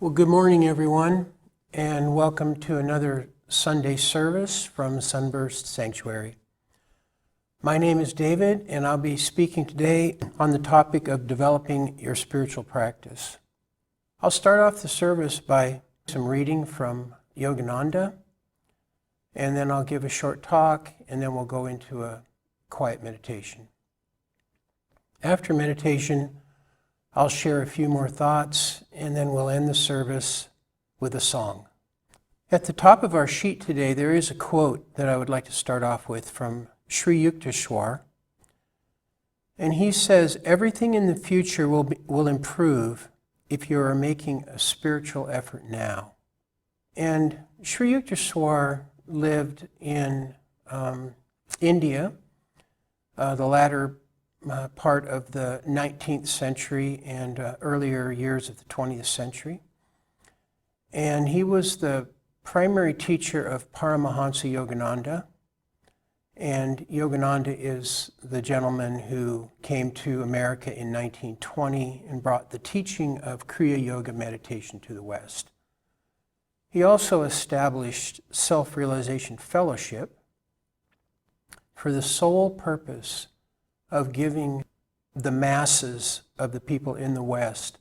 Well, good morning, everyone, and welcome to another Sunday service from Sunburst Sanctuary. My name is David, and I'll be speaking today on the topic of developing your spiritual practice. I'll start off the service by some reading from Yogananda, and then I'll give a short talk, and then we'll go into a quiet meditation. After meditation, I'll share a few more thoughts, and then we'll end the service with a song. At the top of our sheet today, there is a quote that I would like to start off with from Sri Yukteswar. And he says, "Everything in the future will improve if you are making a spiritual effort now." And Sri Yukteswar lived in India, the latter part of the 19th century and earlier years of the 20th century. And he was the primary teacher of Paramahansa Yogananda. And Yogananda is the gentleman who came to America in 1920 and brought the teaching of Kriya Yoga meditation to the West. He also established Self-Realization Fellowship for the sole purpose of giving the masses of the people in the West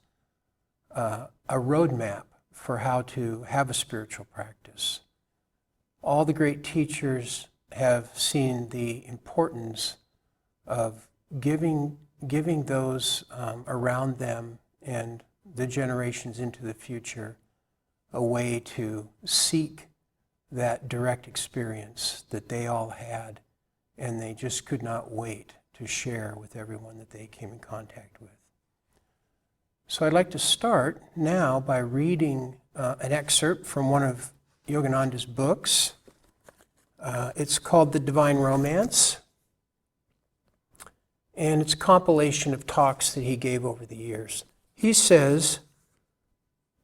a roadmap for how to have a spiritual practice. All the great teachers have seen the importance of giving those around them and the generations into the future a way to seek that direct experience that they all had, and they just could not wait to share with everyone that they came in contact with. So I'd like to start now by reading an excerpt from one of Yogananda's books. It's called The Divine Romance, and it's a compilation of talks that he gave over the years. He says,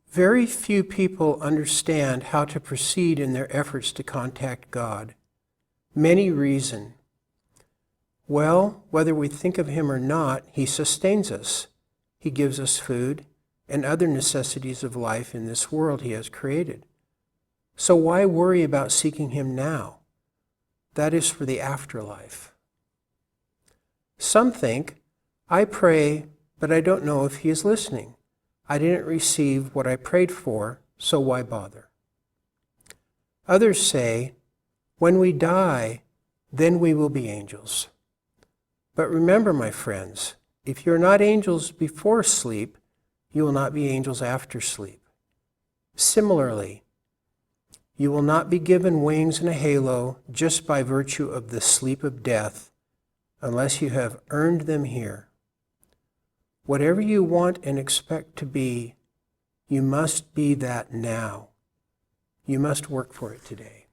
"Very few people understand how to proceed in their efforts to contact God. Many reason, well, whether we think of him or not, he sustains us. He gives us food and other necessities of life in this world he has created. So why worry about seeking him now? That is for the afterlife. Some think, I pray, but I don't know if he is listening. I didn't receive what I prayed for, so why bother? Others say, when we die, then we will be angels. But remember, my friends, if you're not angels before sleep, you will not be angels after sleep. Similarly, you will not be given wings and a halo just by virtue of the sleep of death, unless you have earned them here. Whatever you want and expect to be, you must be that now. You must work for it today."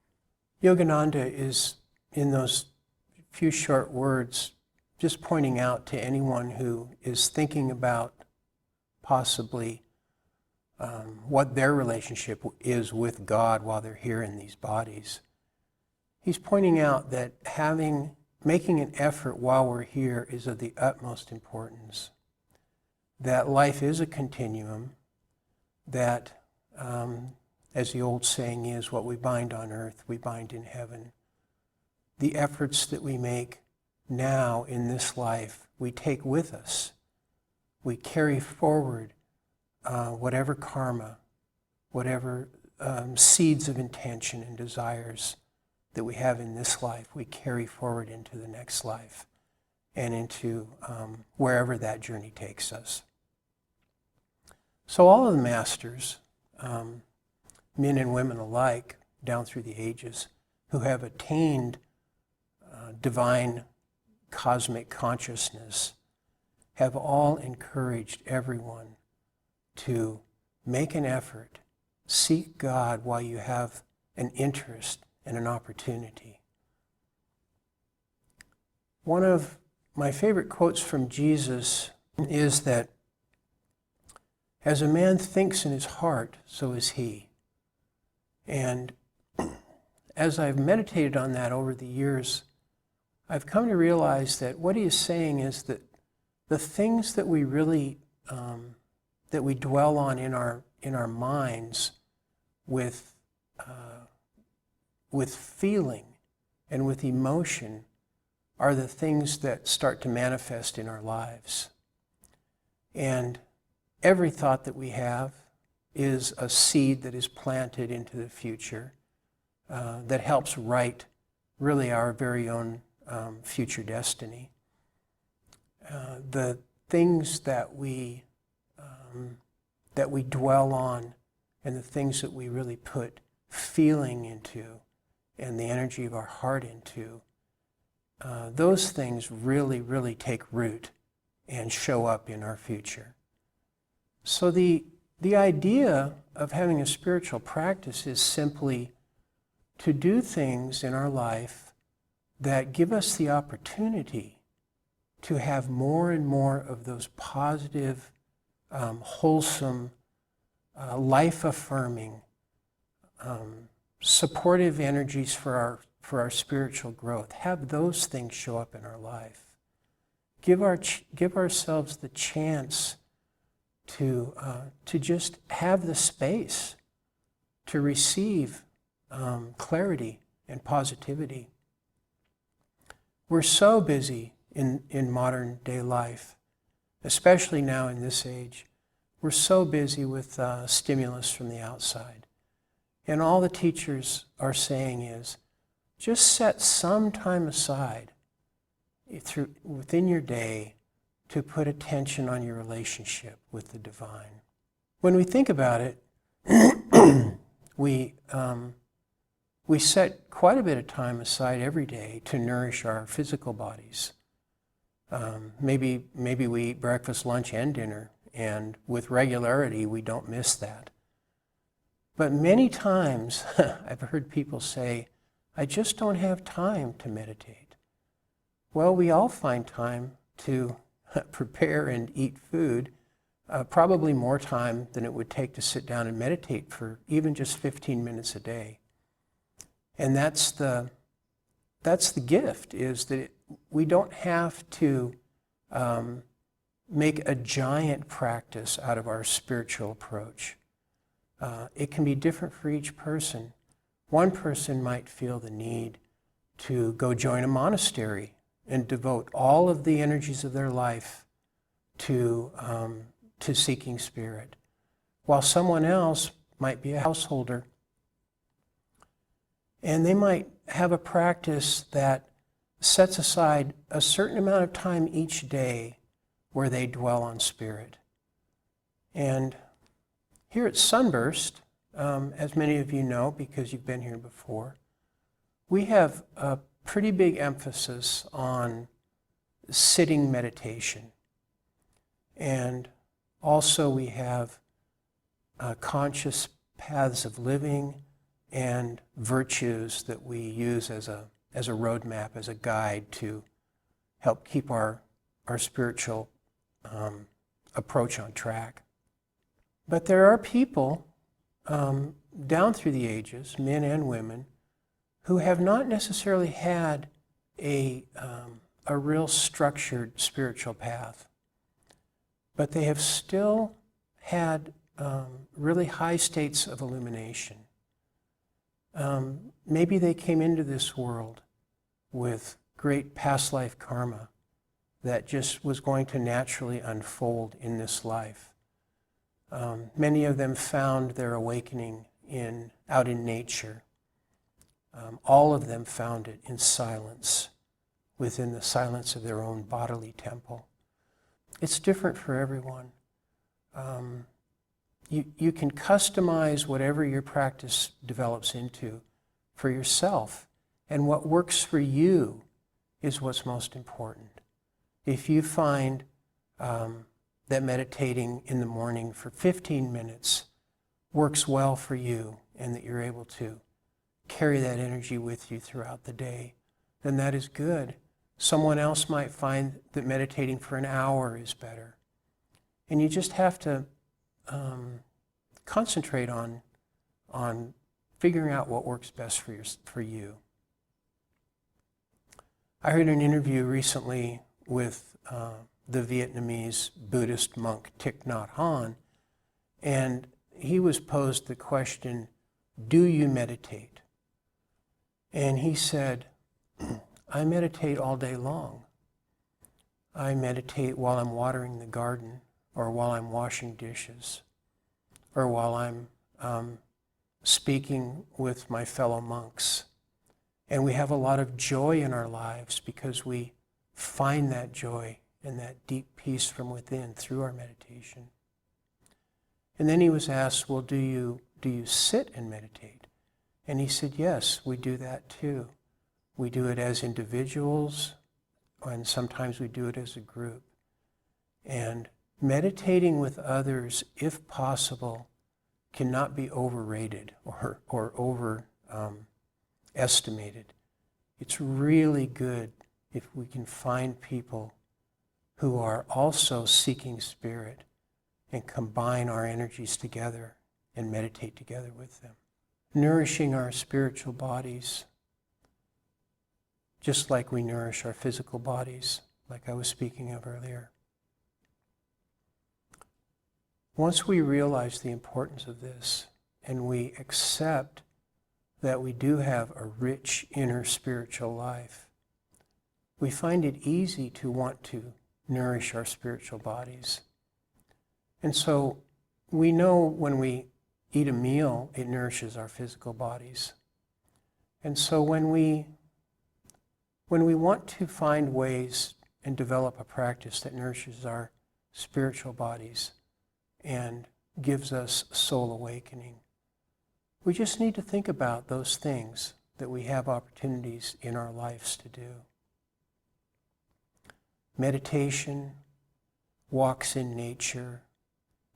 Yogananda is, in those few short words, just pointing out to anyone who is thinking about possibly what their relationship is with God while they're here in these bodies. He's pointing out that making an effort while we're here is of the utmost importance. That life is a continuum, that, as the old saying is, what we bind on earth, we bind in heaven. The efforts that we make now in this life, we take with us. We carry forward whatever karma, whatever seeds of intention and desires that we have in this life, we carry forward into the next life and into wherever that journey takes us. So all of the masters, men and women alike, down through the ages, who have attained divine cosmic consciousness, have all encouraged everyone to make an effort, seek God while you have an interest and an opportunity. One of my favorite quotes from Jesus is that, "As a man thinks in his heart, so is he." And as I've meditated on that over the years, I've come to realize that what he is saying is that the things that we really that we dwell on in our in our minds with feeling and with emotion are the things that start to manifest in our lives. And every thought that we have is a seed that is planted into the future that helps write really our very own future destiny. The things that we dwell on and the things that we really put feeling into and the energy of our heart into, those things really, really take root and show up in our future. So the idea of having a spiritual practice is simply to do things in our life that give us the opportunity to have more and more of those positive, wholesome, life-affirming, supportive energies for our spiritual growth. Have those things show up in our life. Give ourselves the chance to just have the space to receive clarity and positivity. We're so busy in modern day life, especially now in this age. We're so busy with stimulus from the outside. And all the teachers are saying is, just set some time aside within your day to put attention on your relationship with the divine. When we think about it, we set quite a bit of time aside every day to nourish our physical bodies. Maybe we eat breakfast, lunch, and dinner, and with regularity we don't miss that. But many times I've heard people say, I just don't have time to meditate. Well, we all find time to prepare and eat food, probably more time than it would take to sit down and meditate for even just 15 minutes a day. And that's the gift, is that we don't have to make a giant practice out of our spiritual approach. It can be different for each person. One person might feel the need to go join a monastery and devote all of the energies of their life to seeking spirit, while someone else might be a householder and they might have a practice that sets aside a certain amount of time each day where they dwell on spirit. And here at Sunburst, as many of you know because you've been here before, we have a pretty big emphasis on sitting meditation. And also we have conscious paths of living and virtues that we use as a roadmap, as a guide to help keep our spiritual approach on track. But there are people down through the ages, men and women, who have not necessarily had a real structured spiritual path, but they have still had really high states of illumination. Maybe they came into this world with great past life karma that just was going to naturally unfold in this life. Many of them found their awakening out in nature. All of them found it in silence, within the silence of their own bodily temple. It's different for everyone. You can customize whatever your practice develops into for yourself, and what works for you is what's most important. If you find that meditating in the morning for 15 minutes works well for you and that you're able to carry that energy with you throughout the day, then that is good. Someone else might find that meditating for an hour is better. And you just have to concentrate on figuring out what works best for you. I heard an interview recently with the Vietnamese Buddhist monk Thich Nhat Hanh, and he was posed the question, do you meditate? And he said, I meditate all day long. I meditate while I'm watering the garden, or while I'm washing dishes, or while I'm speaking with my fellow monks. And we have a lot of joy in our lives because we find that joy and that deep peace from within through our meditation. And then he was asked, well, do you sit and meditate? And he said, yes, we do that too. We do it as individuals, and sometimes we do it as a group. And meditating with others, if possible, cannot be overrated or overestimated. It's really good if we can find people who are also seeking spirit and combine our energies together and meditate together with them. Nourishing our spiritual bodies, just like we nourish our physical bodies, like I was speaking of earlier. Once we realize the importance of this and we accept that we do have a rich inner spiritual life, we find it easy to want to nourish our spiritual bodies. And so we know when we eat a meal, it nourishes our physical bodies. And so when we want to find ways and develop a practice that nourishes our spiritual bodies and gives us soul awakening, we just need to think about those things that we have opportunities in our lives to do. Meditation, walks in nature,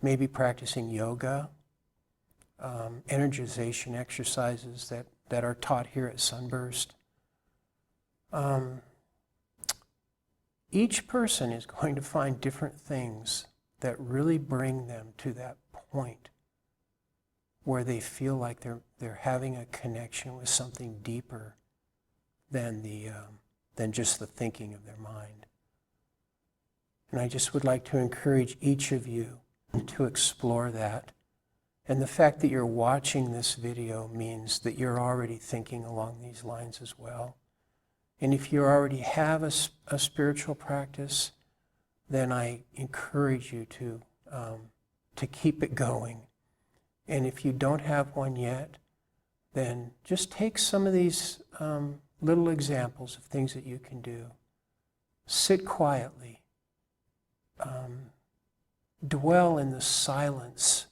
maybe practicing yoga, energization exercises that are taught here at Sunburst. Each person is going to find different things that really bring them to that point where they feel like they're having a connection with something deeper than just the thinking of their mind. And I just would like to encourage each of you to explore that. And the fact that you're watching this video means that you're already thinking along these lines as well. And if you already have a spiritual practice, then I encourage you to keep it going. And if you don't have one yet, then just take some of these little examples of things that you can do. Sit quietly. Dwell in the silence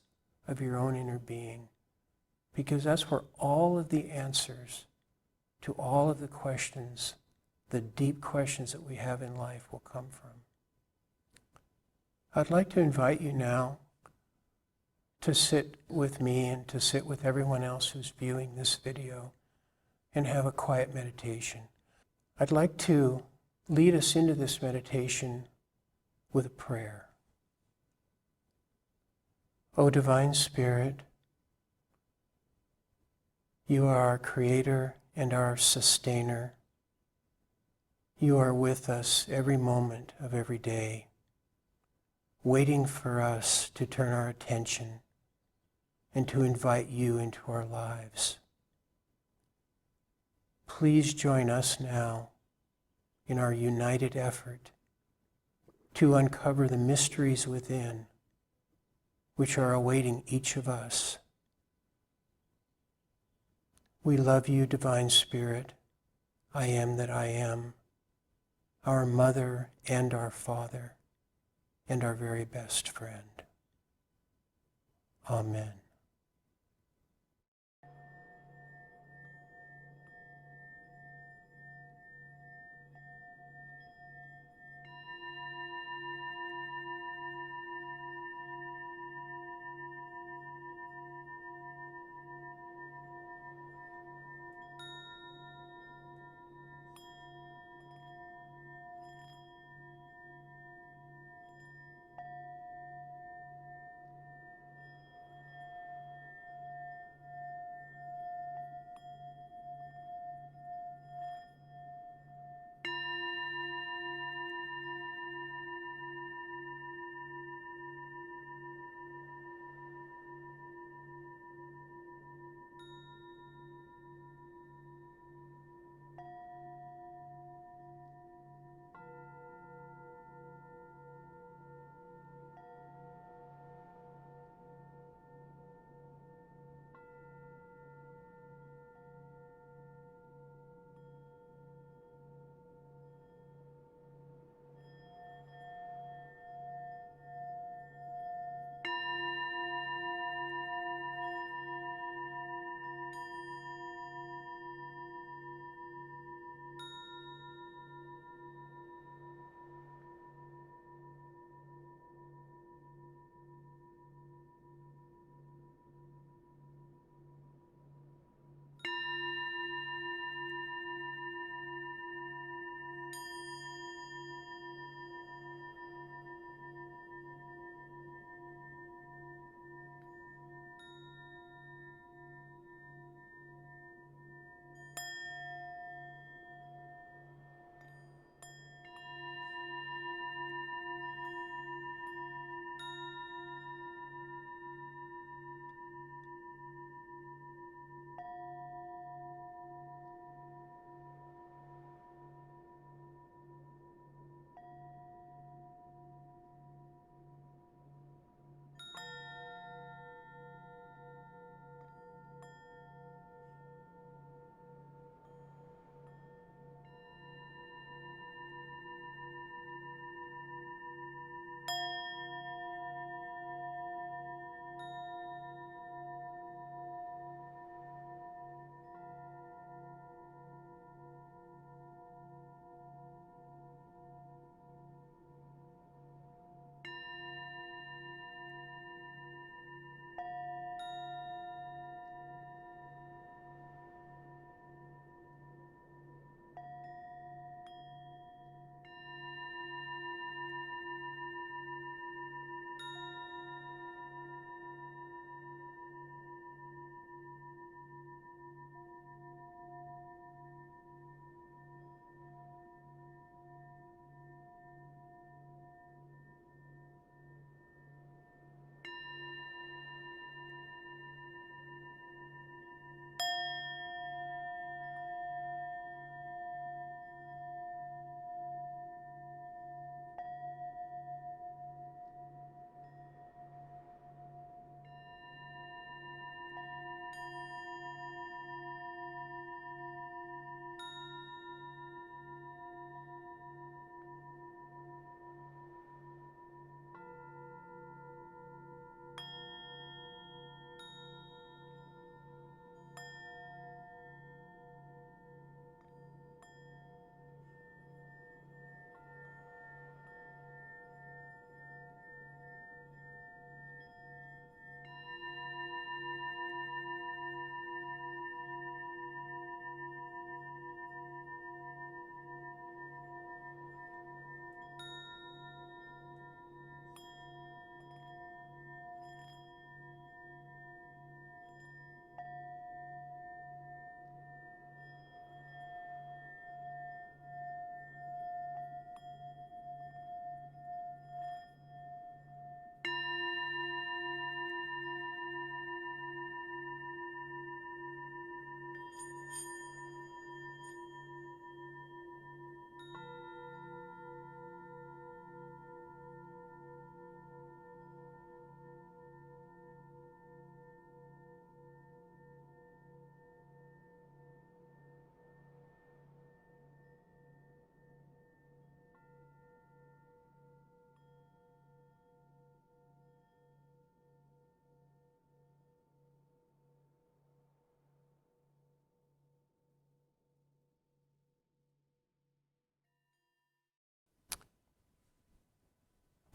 of your own inner being, because that's where all of the answers to all of the questions, the deep questions that we have in life, will come from. I'd like to invite you now to sit with me and to sit with everyone else who's viewing this video and have a quiet meditation. I'd like to lead us into this meditation with a prayer. O Divine Spirit, you are our creator and our sustainer. You are with us every moment of every day, waiting for us to turn our attention and to invite you into our lives. Please join us now in our united effort to uncover the mysteries within, which are awaiting each of us. We love you, Divine Spirit. I am that I am, our Mother and our Father, and our very best friend. Amen.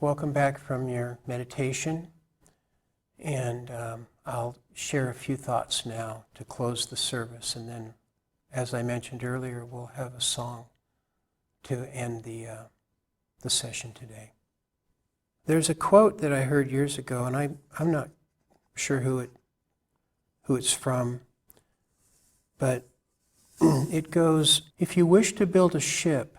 Welcome back from your meditation, and I'll share a few thoughts now to close the service, and then, as I mentioned earlier, we'll have a song to end the session today. There's a quote that I heard years ago, and I'm not sure who it's from, but it goes, "If you wish to build a ship,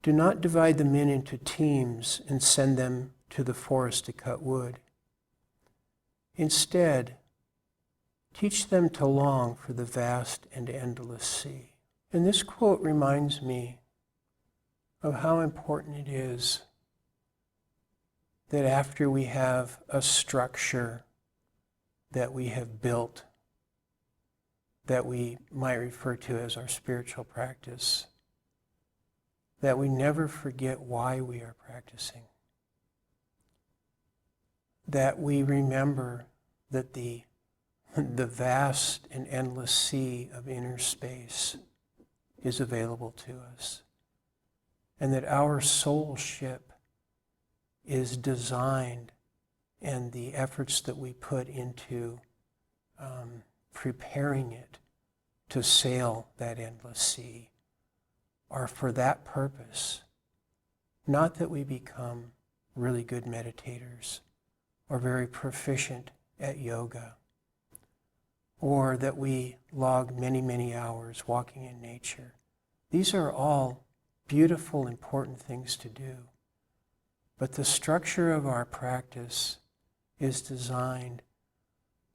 do not divide the men into teams and send them to the forest to cut wood. Instead, teach them to long for the vast and endless sea." And this quote reminds me of how important it is that after we have a structure that we have built, that we might refer to as our spiritual practice, that we never forget why we are practicing. That we remember that the vast and endless sea of inner space is available to us, and that our soul ship is designed, and the efforts that we put into preparing it to sail that endless sea are for that purpose. Not that we become really good meditators or very proficient at yoga, or that we log many, many hours walking in nature. These are all beautiful, important things to do. But the structure of our practice is designed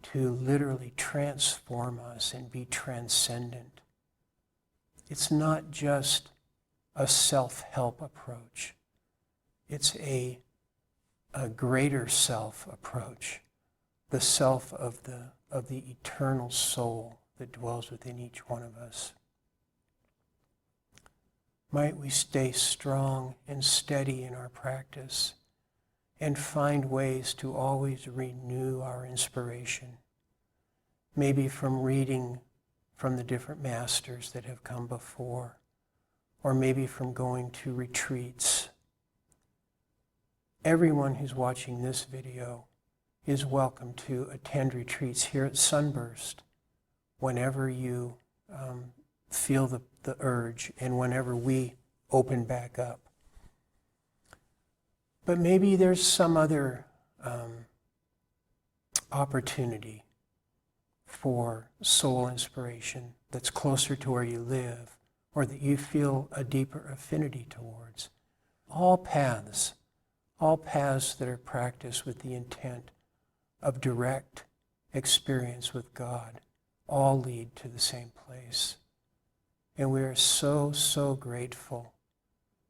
to literally transform us and be transcendent. It's not just a self-help approach. It's a greater self approach, the self of the eternal soul that dwells within each one of us. Might we stay strong and steady in our practice and find ways to always renew our inspiration, maybe from reading from the different masters that have come before, or maybe from going to retreats. Everyone who's watching this video is welcome to attend retreats here at Sunburst whenever you feel the urge and whenever we open back up. But maybe there's some other opportunity for soul inspiration that's closer to where you live, or that you feel a deeper affinity towards. All paths that are practiced with the intent of direct experience with God, all lead to the same place. And we are so, so grateful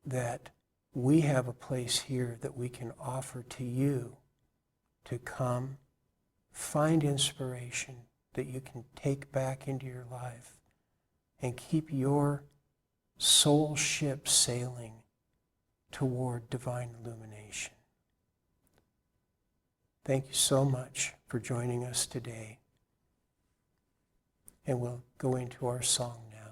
that we have a place here that we can offer to you to come, find inspiration that you can take back into your life and keep your soul ship sailing toward divine illumination. Thank you so much for joining us today. And we'll go into our song now.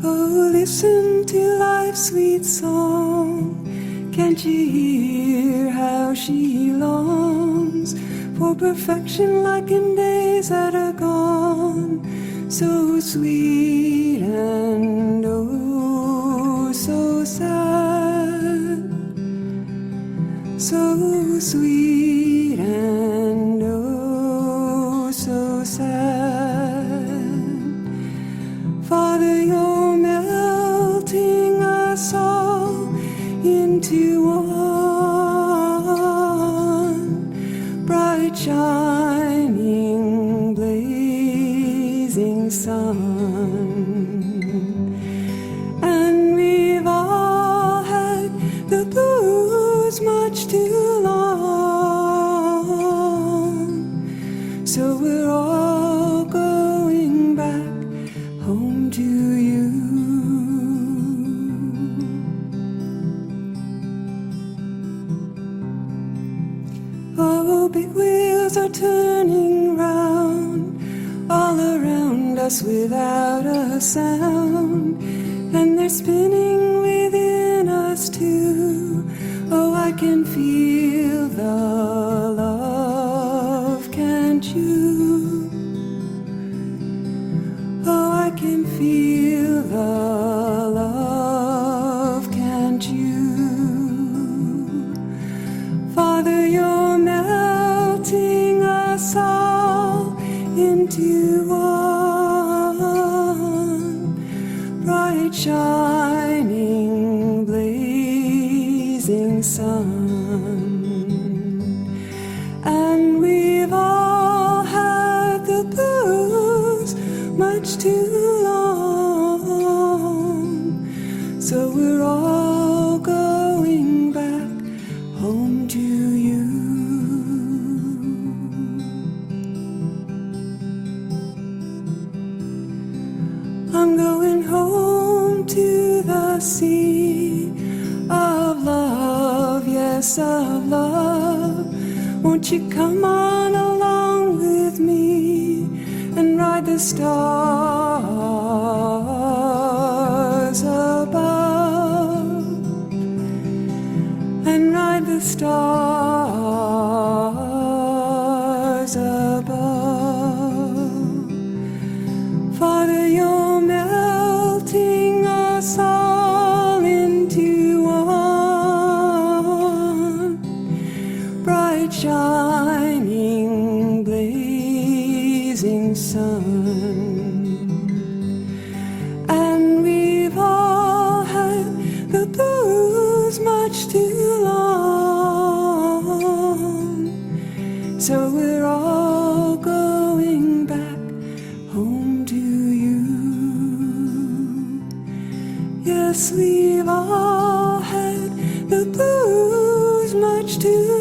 Oh, listen to life's sweet song. Can't you hear how she longs for perfection like in days that are gone? So sweet and oh, so sad. So sweet and oh, so sad. Father, you're melting us all into one bright, shining, blazing sun. Oh, big wheels are turning round all around us without a sound, and they're spinning within us too. Oh, I can feel the love, can't you? Oh, I can feel the love, can't you? Father, you're melting us all into one bright, shining, blazing sun. And we've all had the blues much too long, so we're all going back home to you. I'm going home to the sea of love, yes, of love. Won't you come on along with me and ride the stars above, and ride the stars above. Father, you're melting us all into one bright, shining, blazing sun. And we've all had the blues much too long, so we're all going back home to you. Yes, we've all had the blues much too